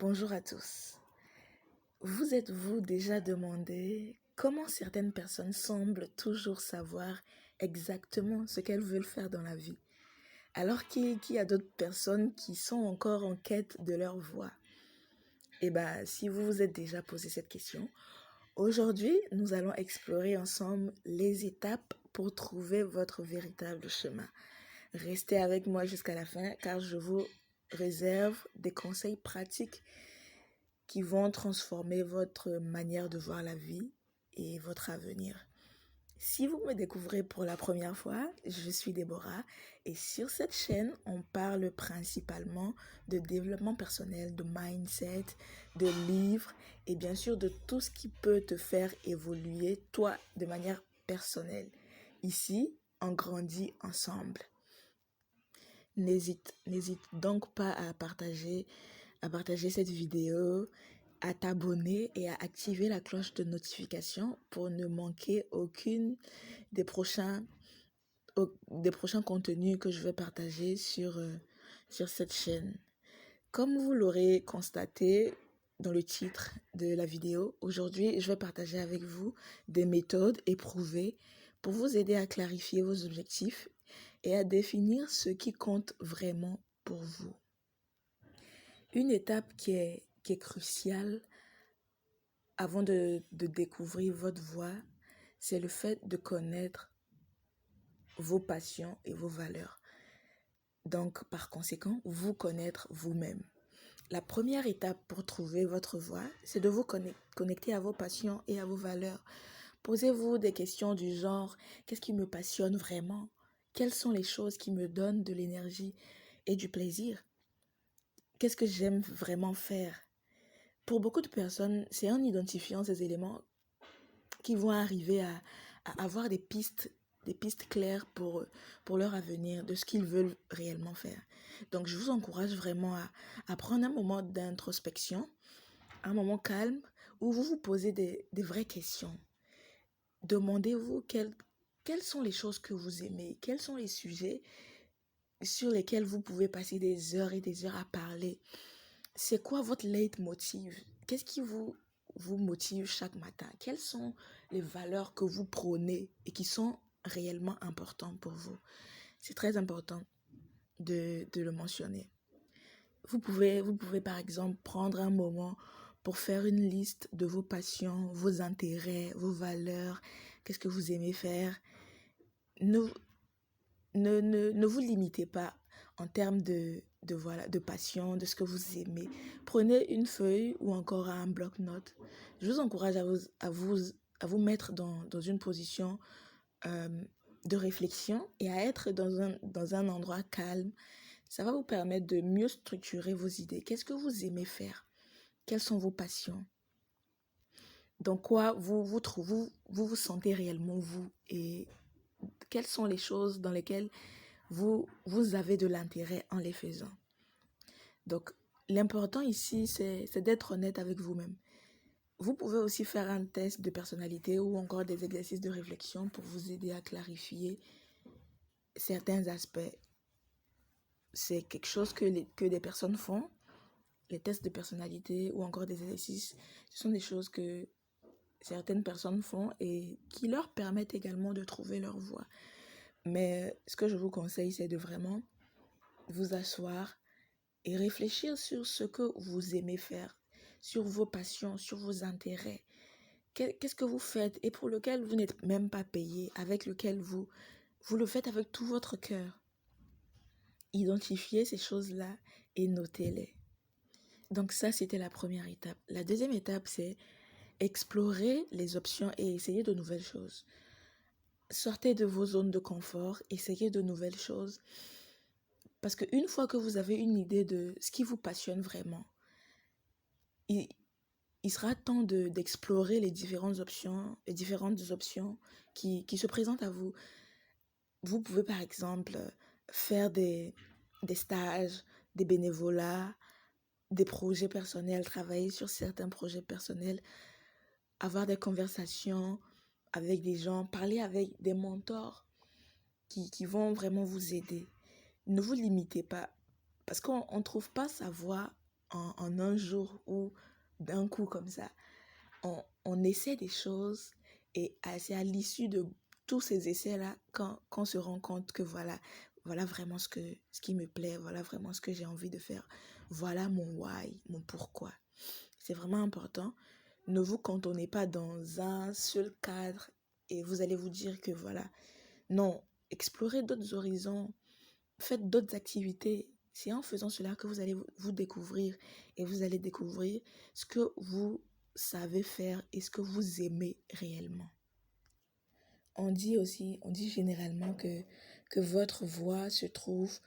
Bonjour à tous. Vous êtes-vous déjà demandé comment certaines personnes semblent toujours savoir exactement ce qu'elles veulent faire dans la vie, alors qu'il y a d'autres personnes qui sont encore en quête de leur voie? Si vous vous êtes déjà posé cette question, aujourd'hui, nous allons explorer ensemble les étapes pour trouver votre véritable chemin. Restez avec moi jusqu'à la fin car je vous réserve des conseils pratiques qui vont transformer votre manière de voir la vie et votre avenir. Si vous me découvrez pour la première fois, je suis Déborah et sur cette chaîne, on parle principalement de développement personnel, de mindset, de livres et bien sûr de tout ce qui peut te faire évoluer toi de manière personnelle. Ici, on grandit ensemble. N'hésite donc pas à partager cette vidéo, à t'abonner et à activer la cloche de notification pour ne manquer aucune des prochains contenus que je vais partager sur cette chaîne. Comme vous l'aurez constaté dans le titre de la vidéo, aujourd'hui, je vais partager avec vous des méthodes éprouvées pour vous aider à clarifier vos objectifs et à définir ce qui compte vraiment pour vous. Une étape qui est cruciale avant de découvrir votre voie, c'est le fait de connaître vos passions et vos valeurs. Donc, par conséquent, vous connaître vous-même. La première étape pour trouver votre voie, c'est de vous connecter à vos passions et à vos valeurs. Posez-vous des questions du genre, qu'est-ce qui me passionne vraiment? Quelles sont les choses qui me donnent de l'énergie et du plaisir? Qu'est-ce que j'aime vraiment faire? Pour beaucoup de personnes, c'est en identifiant ces éléments qu'ils vont arriver à avoir des pistes claires pour leur avenir, de ce qu'ils veulent réellement faire. Donc, je vous encourage vraiment à prendre un moment d'introspection, un moment calme, où vous vous posez des vraies questions. Demandez-vous quelles sont les choses que vous aimez, quels sont les sujets sur lesquels vous pouvez passer des heures et des heures à parler. C'est quoi votre leitmotiv? Qu'est-ce qui vous motive chaque matin? Quelles sont les valeurs que vous prônez et qui sont réellement importantes pour vous? C'est très important de le mentionner. Vous pouvez par exemple prendre un moment pour faire une liste de vos passions, vos intérêts, vos valeurs, qu'est-ce que vous aimez faire. Ne vous limitez pas en termes de passion, de ce que vous aimez. Prenez une feuille ou encore un bloc-notes. Je vous encourage à vous mettre dans une position de réflexion et à être dans un endroit calme. Ça va vous permettre de mieux structurer vos idées. Qu'est-ce que vous aimez faire? Quelles sont vos passions? Dans quoi vous vous sentez réellement vous? Et quelles sont les choses dans lesquelles vous avez de l'intérêt en les faisant? Donc, l'important ici, c'est d'être honnête avec vous-même. Vous pouvez aussi faire un test de personnalité ou encore des exercices de réflexion pour vous aider à clarifier certains aspects. C'est quelque chose que des personnes font. Les tests de personnalité ou encore des exercices, ce sont des choses que certaines personnes font et qui leur permettent également de trouver leur voie. Mais ce que je vous conseille, c'est de vraiment vous asseoir et réfléchir sur ce que vous aimez faire, sur vos passions, sur vos intérêts. Qu'est-ce que vous faites et pour lequel vous n'êtes même pas payé, avec lequel vous le faites avec tout votre cœur. Identifiez ces choses-là et notez-les. Donc ça, c'était la première étape. La deuxième étape, c'est explorer les options et essayer de nouvelles choses. Sortez de vos zones de confort, essayez de nouvelles choses. Parce qu'une fois que vous avez une idée de ce qui vous passionne vraiment, il sera temps d'explorer les différentes options qui se présentent à vous. Vous pouvez par exemple faire des stages, des bénévolats, des projets personnels, travailler sur certains projets personnels, avoir des conversations avec des gens, parler avec des mentors qui vont vraiment vous aider. Ne vous limitez pas, parce qu'on ne trouve pas sa voie en un jour ou d'un coup comme ça. On essaie des choses et c'est à l'issue de tous ces essais-là qu'on se rend compte que voilà vraiment ce qui me plaît, voilà vraiment ce que j'ai envie de faire. Voilà mon why, mon pourquoi. C'est vraiment important. Ne vous cantonnez pas dans un seul cadre et vous allez vous dire que voilà. Non, explorez d'autres horizons, faites d'autres activités. C'est en faisant cela que vous allez vous découvrir et vous allez découvrir ce que vous savez faire et ce que vous aimez réellement. On dit généralement que votre voix se trouve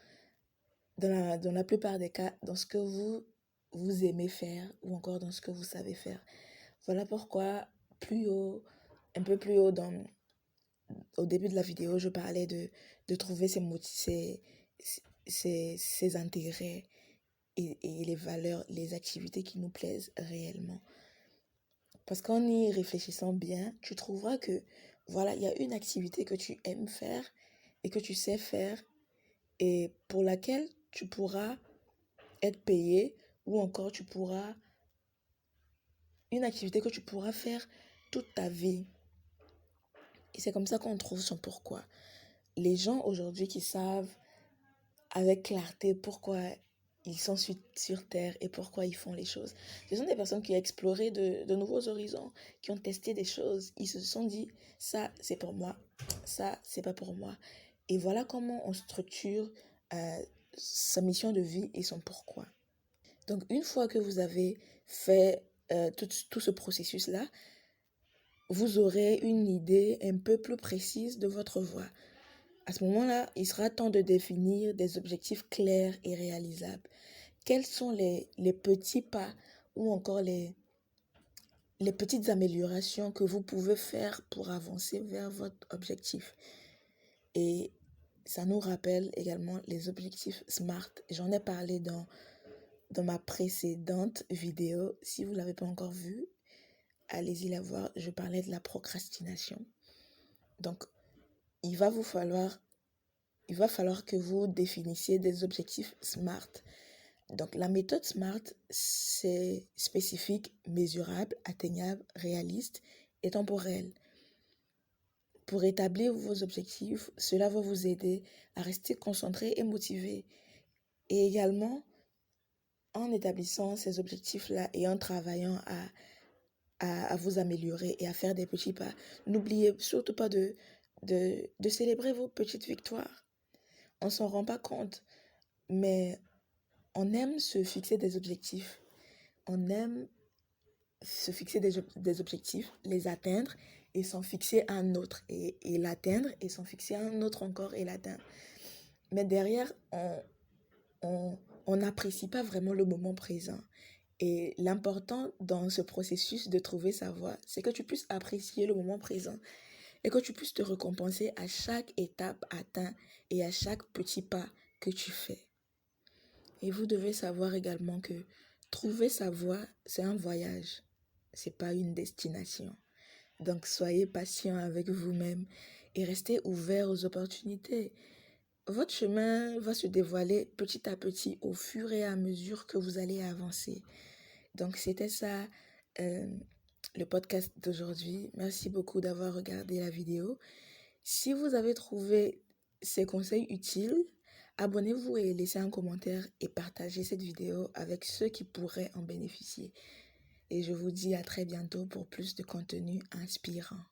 dans la plupart des cas dans ce que vous aimez faire ou encore dans ce que vous savez faire. Voilà pourquoi un peu plus haut au début de la vidéo, je parlais de trouver ses intérêts et les valeurs, les activités qui nous plaisent réellement. Parce qu'en y réfléchissant bien, tu trouveras que, voilà, il y a une activité que tu aimes faire et que tu sais faire et pour laquelle tu pourras être payé ou encore une activité que tu pourras faire toute ta vie. Et c'est comme ça qu'on trouve son pourquoi. Les gens aujourd'hui qui savent avec clarté pourquoi ils sont sur Terre et pourquoi ils font les choses. Ce sont des personnes qui ont exploré de nouveaux horizons, qui ont testé des choses. Ils se sont dit, ça c'est pour moi, ça c'est pas pour moi. Et voilà comment on structure sa mission de vie et son pourquoi. Donc une fois que vous avez fait tout ce processus-là, vous aurez une idée un peu plus précise de votre voie. À ce moment-là, il sera temps de définir des objectifs clairs et réalisables. Quels sont les petits pas ou encore les petites améliorations que vous pouvez faire pour avancer vers votre objectif? Et ça nous rappelle également les objectifs SMART. J'en ai parlé dans ma précédente vidéo. Si vous ne l'avez pas encore vue, allez-y la voir. Je parlais de la procrastination. Donc, il va falloir que vous définissiez des objectifs SMART. Donc, la méthode SMART, c'est spécifique, mesurable, atteignable, réaliste et temporel. Pour établir vos objectifs, cela va vous aider à rester concentré et motivé. Et également, en établissant ces objectifs-là et en travaillant à vous améliorer et à faire des petits pas, n'oubliez surtout pas de célébrer vos petites victoires. On ne s'en rend pas compte, mais on aime se fixer des objectifs. On aime se fixer des objectifs, les atteindre et s'en fixer un autre. Et l'atteindre et s'en fixer un autre encore et l'atteindre. Mais derrière, on n'apprécie pas vraiment le moment présent. Et l'important dans ce processus de trouver sa voie, c'est que tu puisses apprécier le moment présent et que tu puisses te récompenser à chaque étape atteinte et à chaque petit pas que tu fais. Et vous devez savoir également que trouver sa voie, c'est un voyage, c'est pas une destination. Donc soyez patient avec vous-même et restez ouvert aux opportunités. Votre chemin va se dévoiler petit à petit au fur et à mesure que vous allez avancer. Donc c'était ça le podcast d'aujourd'hui. Merci beaucoup d'avoir regardé la vidéo. Si vous avez trouvé ces conseils utiles, abonnez-vous et laissez un commentaire et partagez cette vidéo avec ceux qui pourraient en bénéficier. Et je vous dis à très bientôt pour plus de contenu inspirant.